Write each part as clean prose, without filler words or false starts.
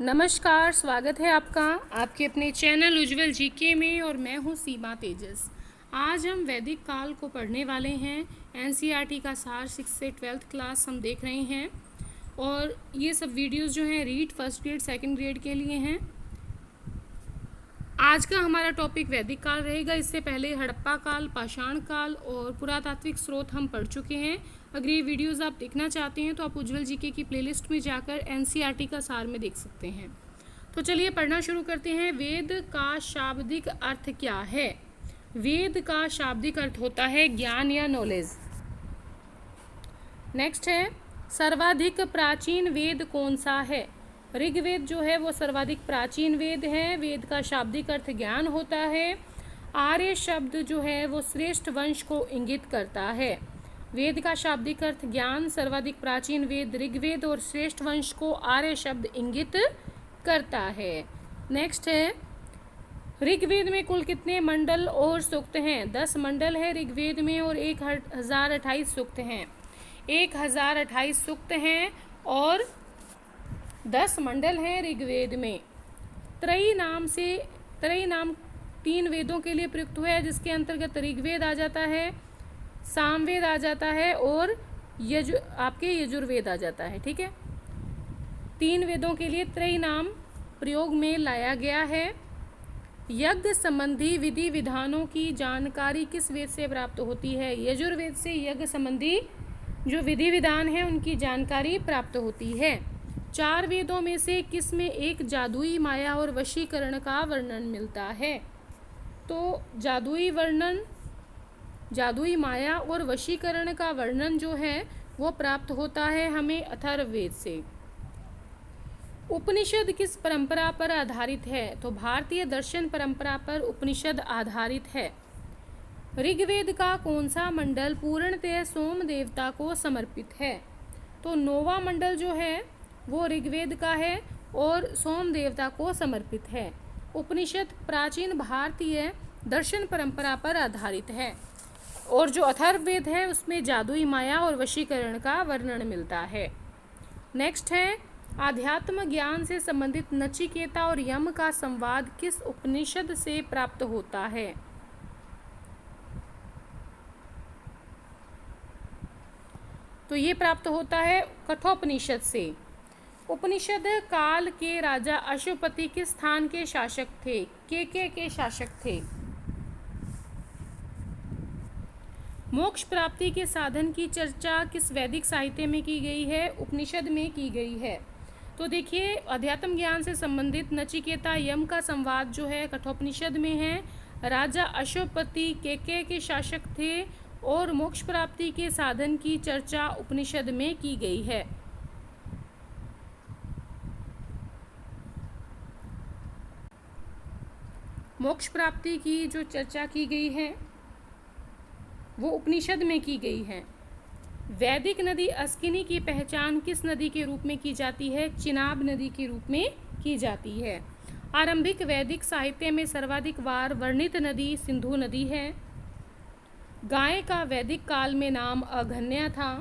नमस्कार, स्वागत है आपका आपके अपने चैनल उज्जवल जीके में और मैं हूँ सीमा तेजस। आज हम वैदिक काल को पढ़ने वाले हैं। एनसीईआरटी का सार 6 से 12th क्लास हम देख रहे हैं और ये सब वीडियोस जो हैं read first grade second grade के लिए हैं। आज का हमारा टॉपिक वैदिक काल रहेगा। इससे पहले हड़प्पा काल, पाषाण काल और पुरातात्विक स्रोत हम पढ़ चुके हैं। अगर ये वीडियोस आप देखना चाहते हैं तो आप उज्जवल जीके की प्लेलिस्ट में जाकर एनसीईआरटी का सार में देख सकते हैं। तो चलिए पढ़ना शुरू करते हैं। वेद का शाब्दिक अर्थ क्या है? वेद का शाब्दिक अर्थ होता है ज्ञान या नॉलेज। नेक्स्ट है, सर्वाधिक प्राचीन वेद कौन सा है? ऋग्वेद जो है वो सर्वाधिक प्राचीन वेद है। वेद का शाब्दिक अर्थ ज्ञान होता है। आर्य शब्द जो है वो श्रेष्ठ वंश को इंगित करता है। वेद का शाब्दिक अर्थ ज्ञान, सर्वाधिक प्राचीन वेद ऋग्वेद और श्रेष्ठ वंश को आर्य शब्द इंगित करता है। नेक्स्ट है, ऋग्वेद में कुल कितने मंडल और सूक्त हैं? 10 मंडल है ऋग्वेद में और 1028 सूक्त हैं। 1028 सूक्त हैं और 10 मंडल हैं ऋग्वेद में। त्रयी नाम 3 वेदों के लिए प्रयुक्त हुआ है, जिसके अंतर्गत ऋग्वेद आ जाता है, सामवेद आ जाता है और यजुर्वेद आ जाता है। ठीक है, 3 वेदों के लिए त्रयी नाम प्रयोग में लाया गया है। यज्ञ संबंधी विधि विधानों की जानकारी किस वेद से प्राप्त होती है? यजुर्वेद से यज्ञ संबंधी जो विधि विधान है उनकी जानकारी प्राप्त होती है। 4 वेदों में से किस में एक जादुई माया और वशीकरण का वर्णन मिलता है? तो जादुई माया और वशीकरण का वर्णन जो है वो प्राप्त होता है हमें अथर्ववेद से। उपनिषद किस परंपरा पर आधारित है? तो भारतीय दर्शन परंपरा पर उपनिषद आधारित है। ऋग्वेद का कौन सा मंडल पूर्णतः सोम देवता को समर्पित है? तो 9वां मंडल जो है वो ऋग्वेद का है और सोम देवता को समर्पित है। उपनिषद प्राचीन भारतीय दर्शन परंपरा पर आधारित है और जो अथर्ववेद है उसमें जादुई माया और वशीकरण का वर्णन मिलता है। नेक्स्ट है, आध्यात्म ज्ञान से संबंधित नचिकेता और यम का संवाद किस उपनिषद से प्राप्त होता है? तो ये प्राप्त होता है कठोपनिषद से। उपनिषद काल के राजा अशुपति किस स्थान के शासक थे? के शासक थे। मोक्ष प्राप्ति के साधन की चर्चा किस वैदिक साहित्य में की गई है? उपनिषद में की गई है। तो देखिए, अध्यात्म ज्ञान से संबंधित नचिकेता यम का संवाद जो है कठोपनिषद में है। राजा अशुपति के शासक थे और मोक्ष प्राप्ति के साधन की चर्चा उपनिषद में की गई है। मोक्ष प्राप्ति की जो चर्चा की गई है वो उपनिषद में की गई है। वैदिक नदी अस्किनी की पहचान किस नदी के रूप में की जाती है? चिनाब नदी के रूप में की जाती है। आरंभिक वैदिक साहित्य में सर्वाधिक बार वर्णित नदी सिंधु नदी है। गाय का वैदिक काल में नाम अघन्या था,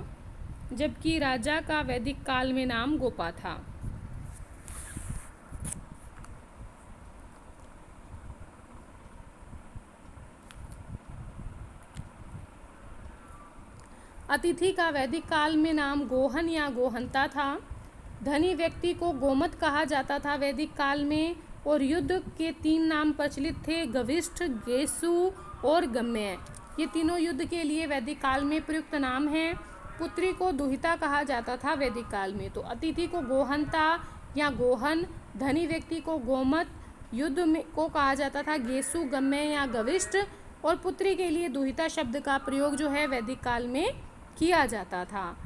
जबकि राजा का वैदिक काल में नाम गोपा था। अतिथि का वैदिक काल में नाम गोहन या गोहंता था। धनी व्यक्ति को गोमत कहा जाता था वैदिक काल में और युद्ध के 3 नाम प्रचलित थे, गविष्ठ, गेसु और गम्य। ये तीनों युद्ध के लिए वैदिक काल में प्रयुक्त नाम हैं। पुत्री को दुहिता कहा जाता था वैदिक काल में। तो अतिथि को गोहंता या गोहन, धनी व्यक्ति को गोमत, युद्ध में को कहा जाता था गेसु, गम्य या गविष्ठ और पुत्री के लिए दुहिता शब्द का प्रयोग जो है वैदिक काल में किया जाता था।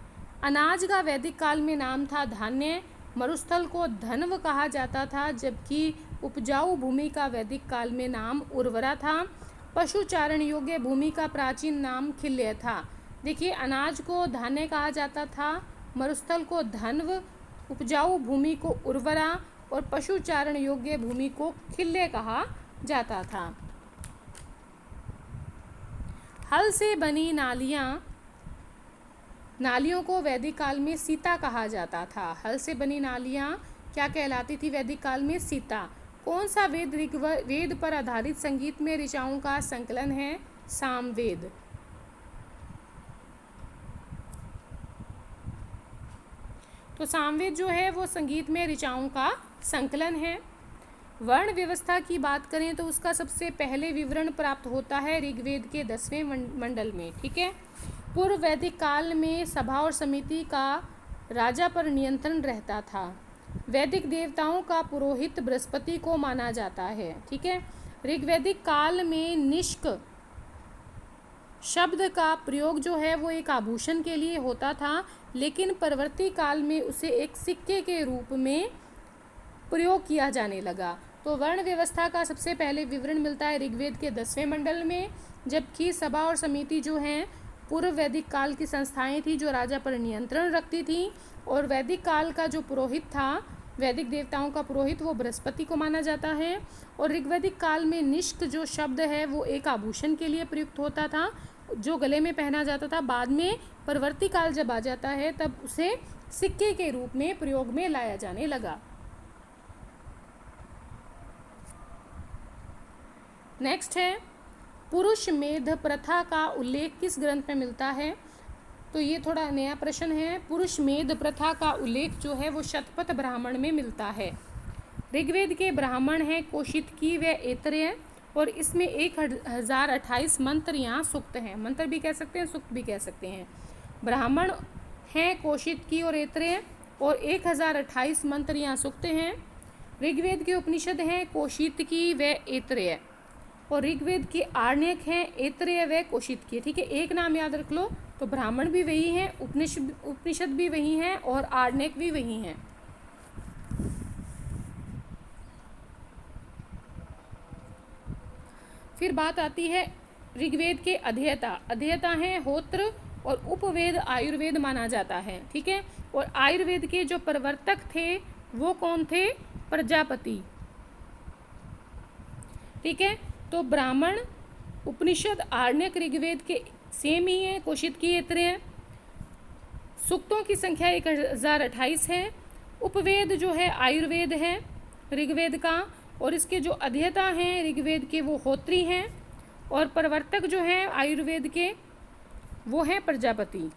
अनाज का वैदिक काल में नाम था धान्य। मरुस्थल को धन्व कहा जाता था, जबकि उपजाऊ भूमि का वैदिक काल में नाम उर्वरा था। पशु चारण योग्य भूमि का प्राचीन नाम खिल्य था। देखिए, अनाज को धान्य कहा जाता था, मरुस्थल को धन्व, उपजाऊ भूमि को उर्वरा और पशु चारण योग्य भूमि को खिल्य कहा जाता था। हल से बनी नालियों को वैदिक काल में सीता कहा जाता था। हल से बनी नालियाँ क्या कहलाती थी वैदिक काल में? सीता। कौन सा वेद ऋग्वेद पर आधारित संगीत में ऋचाओं का संकलन है? सामवेद। तो सामवेद जो है वो संगीत में ऋचाओं का संकलन है। वर्ण व्यवस्था की बात करें तो उसका सबसे पहले विवरण प्राप्त होता है ऋग्वेद के 10वें मंडल में। ठीक है। पूर्व वैदिक काल में सभा और समिति का राजा पर नियंत्रण रहता था। वैदिक देवताओं का पुरोहित बृहस्पति को माना जाता है। ठीक है। ऋग्वैदिक काल में निष्क शब्द का प्रयोग जो है वो एक आभूषण के लिए होता था, लेकिन परवर्ती काल में उसे एक सिक्के के रूप में प्रयोग किया जाने लगा। तो वर्ण व्यवस्था का सबसे पहले विवरण मिलता है ऋग्वेद के 10वें मंडल में, जबकि सभा और समिति जो हैं पूर्व वैदिक काल की संस्थाएं थी जो राजा पर नियंत्रण रखती थी, और वैदिक काल का जो पुरोहित था, वैदिक देवताओं का पुरोहित, वो बृहस्पति को माना जाता है। और ऋग्वैदिक काल में निष्क जो शब्द है वो एक आभूषण के लिए प्रयुक्त होता था जो गले में पहना जाता था। बाद में परवर्ती काल जब आ जाता है तब उसे सिक्के के रूप में प्रयोग में लाया जाने लगा। नेक्स्ट है पुरुष मेध प्रथा का उल्लेख किस ग्रंथ में मिलता है? तो ये थोड़ा नया प्रश्न है। पुरुष मेध प्रथा का उल्लेख जो है वो शतपथ ब्राह्मण में मिलता है। ऋग्वेद के ब्राह्मण हैं कौशितकी व ऐतरेय, और इसमें 1028 मंत्र या सूक्त हैं। मंत्र भी कह सकते हैं, सूक्त भी कह सकते हैं। ब्राह्मण हैं कौशितकी और ऐतरेय, और 1028 मंत्र या सूक्त हैं। ऋग्वेद के उपनिषद हैं कौशितकी व ऐतरेय, और ऋग्वेद के आरण्यक हैं ऐतरेय व कौशितकी। ठीक है, एक नाम याद रख लो। तो ब्राह्मण भी वही हैं, उपनिषद भी वही हैं, और आरण्यक भी वही हैं। फिर बात आती है ऋग्वेद के अध्येता। अध्येता हैं होत्र, और उपवेद आयुर्वेद माना जाता है। ठीक है। और आयुर्वेद के जो प्रवर्तक थे वो कौन थे? प्रजापति। ठीक है। तो ब्राह्मण, उपनिषद, आरण्यक ऋग्वेद के सेम ही है, कौशितकी ऐतरेय। सूक्तों की संख्या 1028 है। उपवेद जो है आयुर्वेद है ऋग्वेद का, और इसके जो अध्येता हैं ऋग्वेद के वो होत्री हैं, और प्रवर्तक जो हैं आयुर्वेद के वो हैं प्रजापति।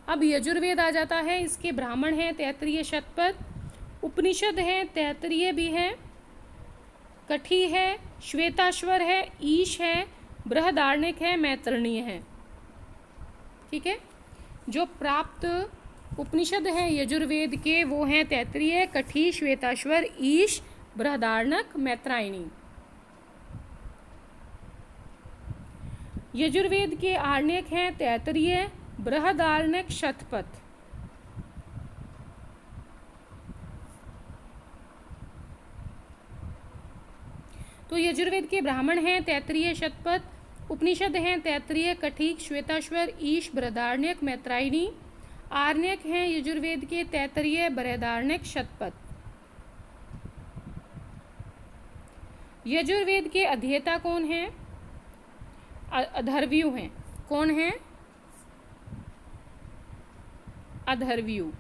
अब यजुर्वेद आ जाता है। इसके ब्राह्मण हैं तैत्तिरीय, शतपथ। उपनिषद हैं, तैत्तिरीय भी है, कठी है, श्वेताश्वर है, ईश है, बृहदारण्यक है, मैत्रणीय है। ठीक है। जो प्राप्त उपनिषद हैं यजुर्वेद के वो हैं तैत्तिरीय, कठी, श्वेताश्वर, ईश, बृहदारण्यक, मैत्रायणी। यजुर्वेद के आरण्यक हैं तैत्तिरीय, बृहदारण्यक, शतपथ। तो यजुर्वेद के ब्राह्मण हैं तैत्तिरीय, शतपथ। उपनिषद हैं तैत्तिरीय, कठिक, श्वेताश्वर, ईश, बृहदारण्यक, मैत्रायणी। आरण्यक हैं यजुर्वेद के तैत्तिरीय, बृहदारण्यक, शतपथ। यजुर्वेद के अध्येता कौन हैं? अथर्वयु हैं। कौन हैं? अथर्वयु।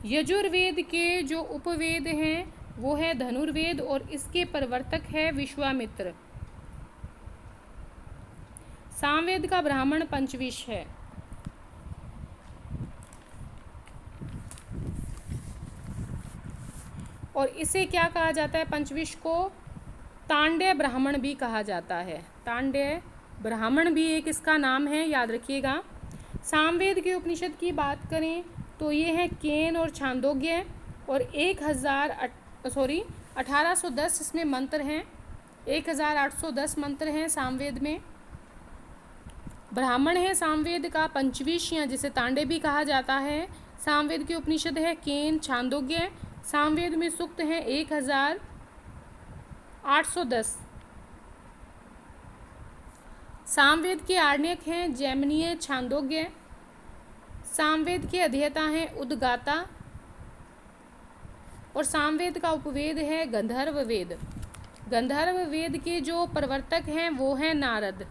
यजुर्वेद के जो उपवेद हैं वो है धनुर्वेद, और इसके प्रवर्तक है विश्वामित्र। सामवेद का ब्राह्मण पंचविश है। और इसे क्या कहा जाता है? पंचविश को तांड्य ब्राह्मण भी कहा जाता है। तांड्य ब्राह्मण भी एक इसका नाम है, याद रखिएगा। सामवेद के उपनिषद की बात करें तो ये है केन और छांदोग्य, और 1810 इसमें मंत्र हैं। 1810 मंत्र हैं सामवेद में। ब्राह्मण है सामवेद का पंचविश, या जिसे तांडे भी कहा जाता है। सामवेद के उपनिषद है केन, छांदोग्य। सामवेद में सूक्त हैं 1810। सामवेद के आरण्यक हैं जैमिनीय, छांदोग्य। सामवेद के अध्येता हैं उद्गाता, और सामवेद का उपवेद है गंधर्व वेद। गंधर्व वेद के जो प्रवर्तक हैं वो हैं नारद।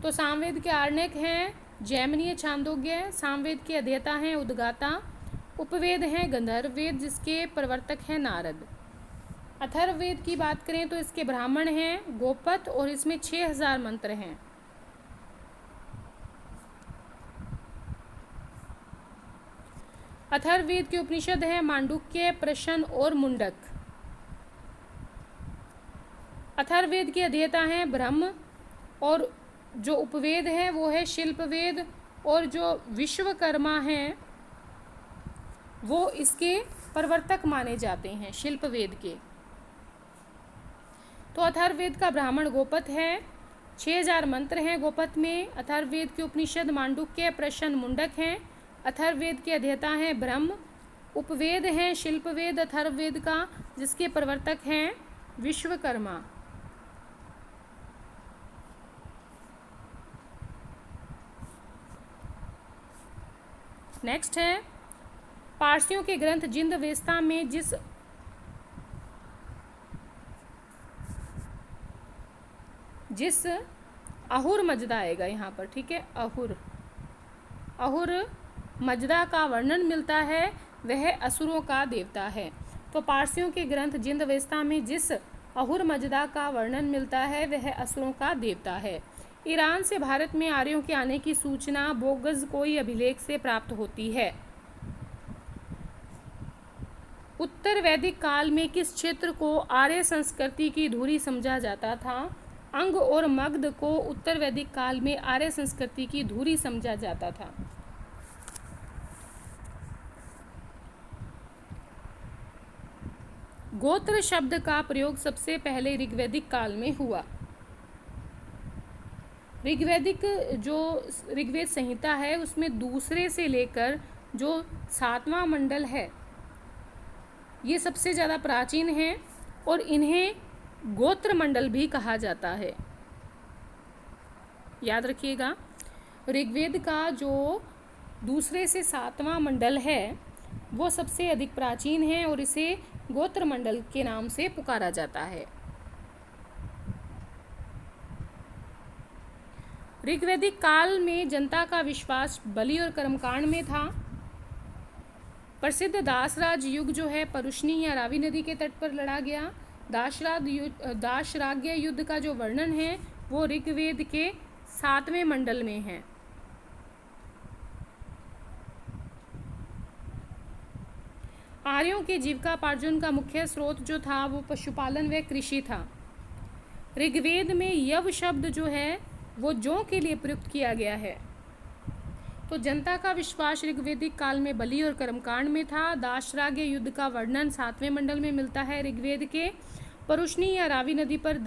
तो सामवेद के आर्णक हैं जैमिनीय छांदोग्य, सामवेद के अध्येता हैं उद्गाता, उपवेद हैं गंधर्व वेद जिसके प्रवर्तक हैं नारद। अथर्ववेद की बात करें तो इसके ब्राह्मण हैं गोपत और इसमें 6000 मंत्र हैं। अथर्ववेद के उपनिषद हैं मांडुक्य, प्रश्न और मुंडक। अथर्ववेद के अध्येता हैं ब्रह्म और जो उपवेद है वो है शिल्पवेद, और जो विश्वकर्मा हैं वो इसके प्रवर्तक माने जाते हैं शिल्पवेद के। तो अथर्ववेद का ब्राह्मण गोपत है, 6000 मंत्र हैं गोपत में। अथर्ववेद के उपनिषद मांडुक्य, प्रश्न, मुंडक हैं। अथर्ववेद के अध्येता हैं ब्रह्म। उपवेद हैं शिल्पवेद अथर्ववेद का जिसके प्रवर्तक हैं विश्वकर्मा। नेक्स्ट है पारसियों के ग्रंथ जिंदवेस्ता में जिस अहुर मजदा आएगा यहाँ पर, ठीक है, अहुर मजदा का वर्णन मिलता है वह असुरों का देवता है। तो पारसियों के ग्रंथ जिंदवेस्ता में जिस अहुर मजदा का वर्णन मिलता है वह असुरों का देवता है। ईरान से भारत में आर्यों के आने की सूचना बोगज कोई अभिलेख से प्राप्त होती है। उत्तर वैदिक काल में किस क्षेत्र को आर्य संस्कृति की धुरी समझा जाता था? अंग और मगध को उत्तर वैदिक काल में आर्य संस्कृति की धुरी समझा जाता था। गोत्र शब्द का प्रयोग सबसे पहले ऋग्वैदिक काल में हुआ। ऋग्वेद संहिता है उसमें दूसरे से लेकर जो 7वां मंडल है ये सबसे ज़्यादा प्राचीन है और इन्हें गोत्र मंडल भी कहा जाता है। याद रखिएगा, ऋग्वेद का जो दूसरे से 7वां मंडल है वो सबसे अधिक प्राचीन है और इसे गोत्र मंडल के नाम से पुकारा जाता है। ऋग्वैदिक काल में जनता का विश्वास बलि और कर्मकांड में था। प्रसिद्ध दासराज युग जो है परुष्णी या रावी नदी के तट पर लड़ा गया। दाशराग्य युद्ध का जो वर्णन है वो ऋग्वेद के 7वें मंडल में है। आर्यों के जीविकापार्जन का मुख्य स्रोत जो था वो पशुपालन व कृषि था। ऋग्वेद में यव शब्द जो है वो जौ के लिए प्रयुक्त किया गया है। तो जनता का विश्वास ऋग्वैदिक काल में बलि और कर्मकांड में था। दाशराग्य युद्ध का वर्णन 7वें मंडल में मिलता है ऋग्वेद के। परुष्णी या रावी नदी पर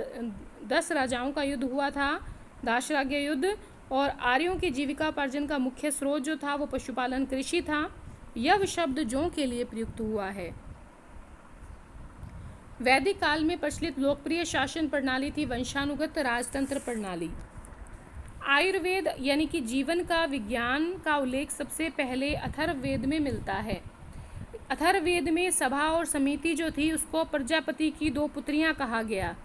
10 राजाओं का युद्ध हुआ था, दाशराग्य युद्ध। और आर्यों की जीविकापार्जन का मुख्य स्रोत जो था वो पशुपालन कृषि था। यव शब्द जौ के लिए प्रयुक्त हुआ है। वैदिक काल में प्रचलित लोकप्रिय शासन प्रणाली थी वंशानुगत राजतंत्र प्रणाली। आयुर्वेद यानी कि जीवन का विज्ञान का उल्लेख सबसे पहले अथर्ववेद में मिलता है। अथर्ववेद में सभा और समिति जो थी उसको प्रजापति की 2 पुत्रियां कहा गया।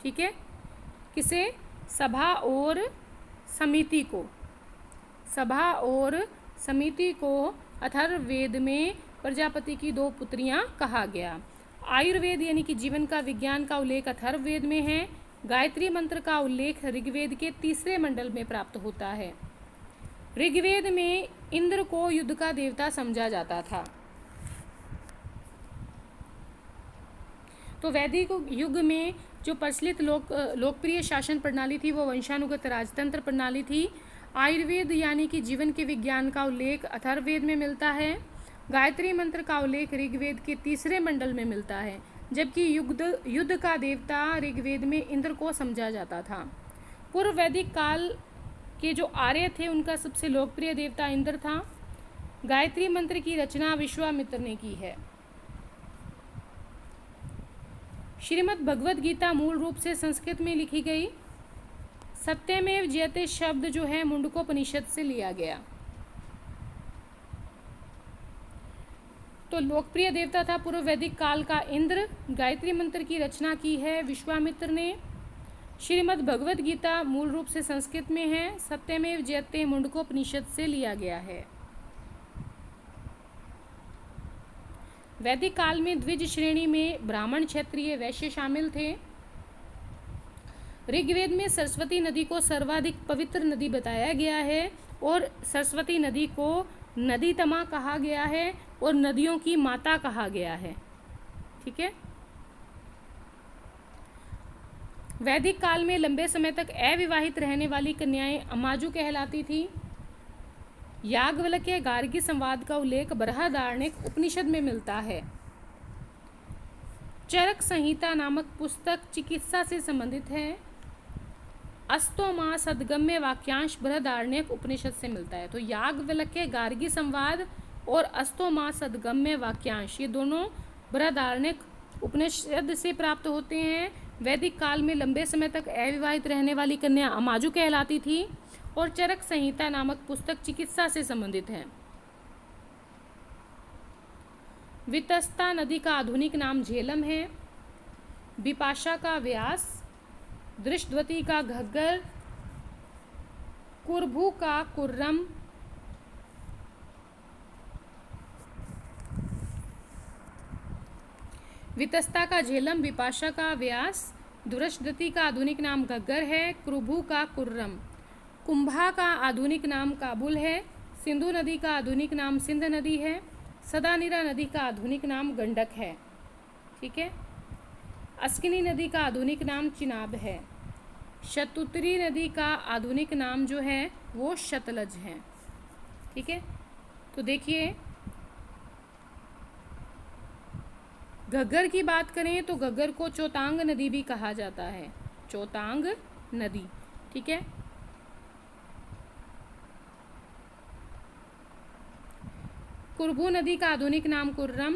ठीक है, किसे? सभा और समिति को। सभा और समिति को अथर्ववेद में प्रजापति की 2 पुत्रियां कहा गया। आयुर्वेद यानी कि जीवन का विज्ञान का उल्लेख अथर्ववेद में है। गायत्री मंत्र का उल्लेख ऋग्वेद के 3रे मंडल में प्राप्त होता है। ऋग्वेद में इंद्र को युद्ध का देवता समझा जाता था। तो वैदिक युग में जो प्रचलित लोकप्रिय शासन प्रणाली थी वो वंशानुगत राजतंत्र प्रणाली थी। आयुर्वेद यानी कि जीवन के विज्ञान का उल्लेख अथर्ववेद में मिलता है। गायत्री मंत्र का उल्लेख ऋग्वेद के 3रे मंडल में मिलता है, जबकि युद्ध का देवता ऋग्वेद में इंद्र को समझा जाता था। पूर्व वैदिक काल के जो आर्य थे उनका सबसे लोकप्रिय देवता इंद्र था। गायत्री मंत्र की रचना विश्वामित्र ने की है। श्रीमद् भगवद गीता मूल रूप से संस्कृत में लिखी गई। सत्यमेव जयते शब्द जो है मुंडकोपनिषद से लिया गया। तो लोकप्रिय देवता था पूर्व वैदिक काल का इंद्र। गायत्री मंत्र की रचना की है विश्वामित्र ने। श्रीमद् भगवद गीता मूल रूप से संस्कृत में है। सत्यमेव जयते मुंडकोपनिषद से लिया गया है। वैदिक काल में द्विज श्रेणी में ब्राह्मण, क्षत्रिय, वैश्य शामिल थे। ऋग्वेद में सरस्वती नदी को सर्वाधिक पवित्र नदी बताया गया है और सरस्वती नदी को नदीतमा कहा गया है और नदियों की माता कहा गया है। ठीक है। वैदिक काल में लंबे समय तक अविवाहित रहने वाली कन्याएं अमाजु कहलाती थी। याज्ञवल्क्य गार्गी संवाद का उल्लेख बृहदारण्यक उपनिषद में मिलता है। चरक संहिता नामक पुस्तक चिकित्सा से संबंधित है। अस्तोमा सद्गम्य वाक्यांश बृहदारण्यक उपनिषद से मिलता है। तो याज्ञवल्क्य गार्गी संवाद और अस्तोमा सद्गम्य वाक्यांश ये दोनों बृहदारण्यक उपनिषद से प्राप्त होते हैं। वैदिक काल में लंबे समय तक अविवाहित रहने वाली कन्या अमाजु कहलाती थी और चरक संहिता नामक पुस्तक चिकित्सा से संबंधित है। वितस्ता नदी का आधुनिक नाम झेलम है। बिपाशा का व्यास, दृष्टवती का घग्गर, कुरभू का कुर्रम, वितस्ता का झेलम, बिपाशा का व्यास, दुरष्टदती का आधुनिक नाम घग्गर है, कुरभू का कुर्रम, कुंभा का आधुनिक नाम काबुल है, सिंधु नदी का आधुनिक नाम सिंध नदी है, सदानीरा नदी का आधुनिक नाम गंडक है। ठीक है। अस्किनी नदी का आधुनिक नाम चिनाब है। शतुत्री नदी का आधुनिक नाम जो है वो शतलज है। ठीक है। तो देखिए, घग्गर की बात करें तो घग्गर को चौतांग नदी भी कहा जाता है। चौतांग नदी। ठीक है। कुरभू नदी का आधुनिक नाम कुर्रम,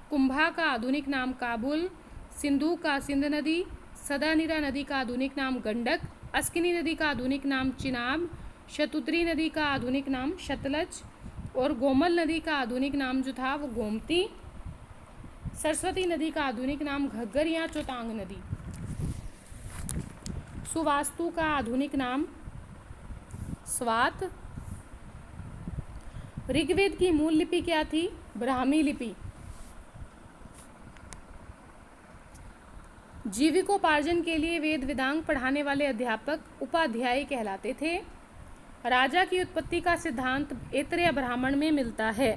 कुंभा का आधुनिक नाम काबुल, सिंधु का सिंध नदी, सदानीरा नदी का आधुनिक नाम गंडक, अस्किनी नदी का आधुनिक नाम चिनाब, शतुत्री नदी का आधुनिक नाम शतलज और गोमल नदी का आधुनिक नाम जो था वो गोमती, सरस्वती नदी का आधुनिक नाम घग्गर या चौतांग नदी, सुवास्तु का आधुनिक नाम स्वात। ऋग्वेद की मूल लिपि क्या थी? ब्राह्मी लिपि। जीविकोपार्जन के लिए वेद वेदांग पढ़ाने वाले अध्यापक उपाध्यायी कहलाते थे। राजा की उत्पत्ति का सिद्धांत ऐतरेय ब्राह्मण में मिलता है।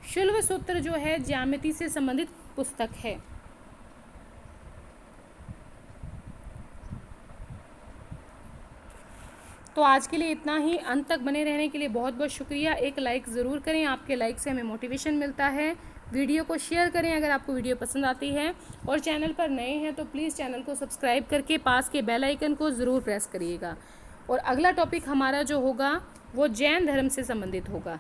शुल्ब सूत्र जो है ज्यामिति से संबंधित पुस्तक है। तो आज के लिए इतना ही। अंत तक बने रहने के लिए बहुत बहुत शुक्रिया। एक लाइक ज़रूर करें, आपके लाइक से हमें मोटिवेशन मिलता है। वीडियो को शेयर करें अगर आपको वीडियो पसंद आती है और चैनल पर नए हैं तो प्लीज़ चैनल को सब्सक्राइब करके पास के बेल आइकन को ज़रूर प्रेस करिएगा। और अगला टॉपिक हमारा जो होगा वो जैन धर्म से संबंधित होगा।